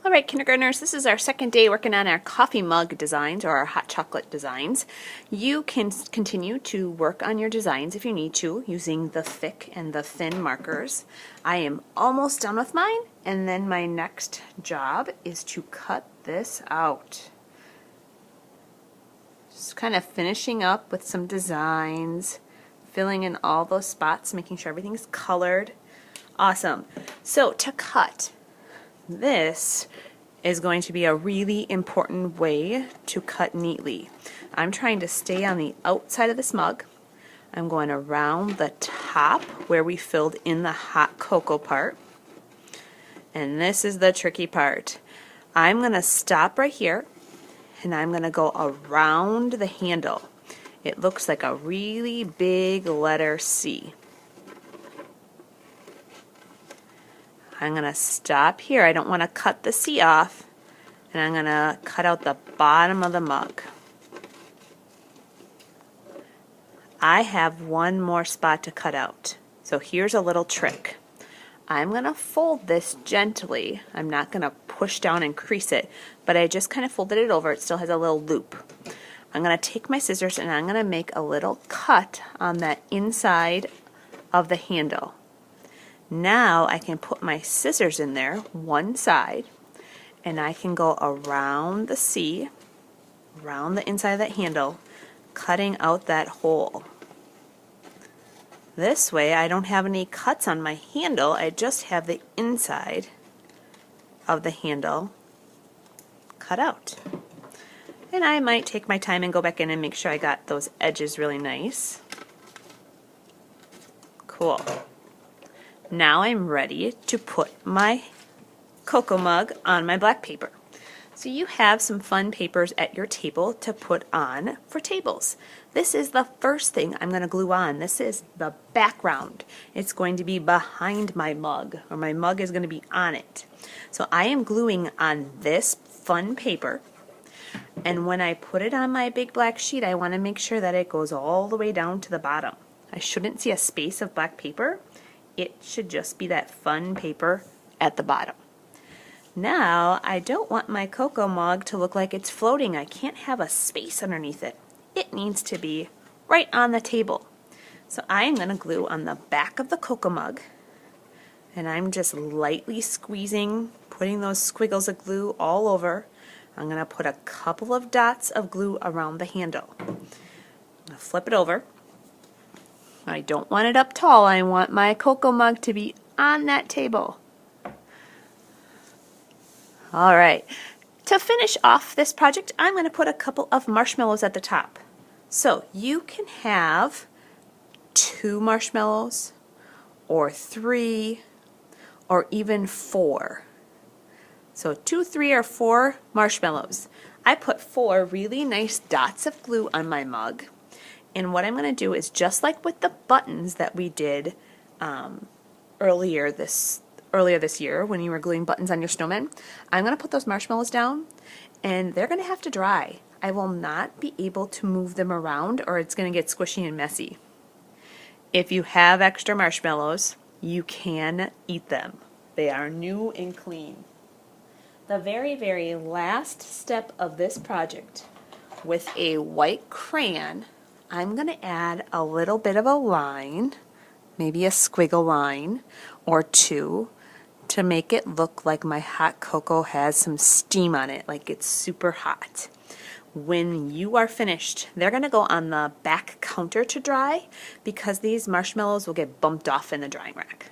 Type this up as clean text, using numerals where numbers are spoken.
Alright, kindergartners, this is our second day working on our coffee mug designs or our hot chocolate designs. You can continue to work on your designs if you need to using the thick and the thin markers. I am almost done with mine, and then my next job is to cut this out. Just kind of finishing up with some designs, filling in all those spots, making sure everything's colored. Awesome. So to cut, this is going to be a really important way to cut neatly. I'm trying to stay on the outside of this mug. I'm going around the top where we filled in the hot cocoa part. And this is the tricky part. I'm going to stop right here and I'm going to go around the handle. It looks like a really big letter C. I'm going to stop here. I don't want to cut the C off, and I'm going to cut out the bottom of the mug. I have one more spot to cut out. So here's a little trick. I'm going to fold this gently. I'm not going to push down and crease it, but I just kind of folded it over. It still has a little loop. I'm going to take my scissors and I'm going to make a little cut on that inside of the handle. Now I can put my scissors in there, one side, and I can go around the C, around the inside of that handle, cutting out that hole. This way I don't have any cuts on my handle, I just have the inside of the handle cut out. And I might take my time and go back in and make sure I got those edges really nice. Cool. Now I'm ready to put my cocoa mug on my black paper. So you have some fun papers at your table to put on for tables. This is the first thing I'm going to glue on. This is the background. It's going to be behind my mug, or my mug is going to be on it. So I am gluing on this fun paper, and when I put it on my big black sheet, I want to make sure that it goes all the way down to the bottom. I shouldn't see a space of black paper. It should just be that fun paper at the bottom. Now, I don't want my cocoa mug to look like it's floating. I can't have a space underneath it. It needs to be right on the table. So I am going to glue on the back of the cocoa mug, and I'm just lightly squeezing, putting those squiggles of glue all over. I'm going to put a couple of dots of glue around the handle. I'm going to flip it over. I don't want it up tall. I want my cocoa mug to be on that table. Alright, to finish off this project, I'm going to put a couple of marshmallows at the top. So you can have 2 marshmallows, or 3, or even 4. So 2, 3, or 4 marshmallows. I put 4 really nice dots of glue on my mug. And what I'm going to do is, just like with the buttons that we did earlier this year when you were gluing buttons on your snowman, I'm going to put those marshmallows down, and they're going to have to dry. I will not be able to move them around, or it's going to get squishy and messy. If you have extra marshmallows, you can eat them. They are new and clean. The very, very last step of this project, with a white crayon, I'm going to add a little bit of a line, maybe a squiggle line or 2, to make it look like my hot cocoa has some steam on it, like it's super hot. When you are finished, they're going to go on the back counter to dry, because these marshmallows will get bumped off in the drying rack.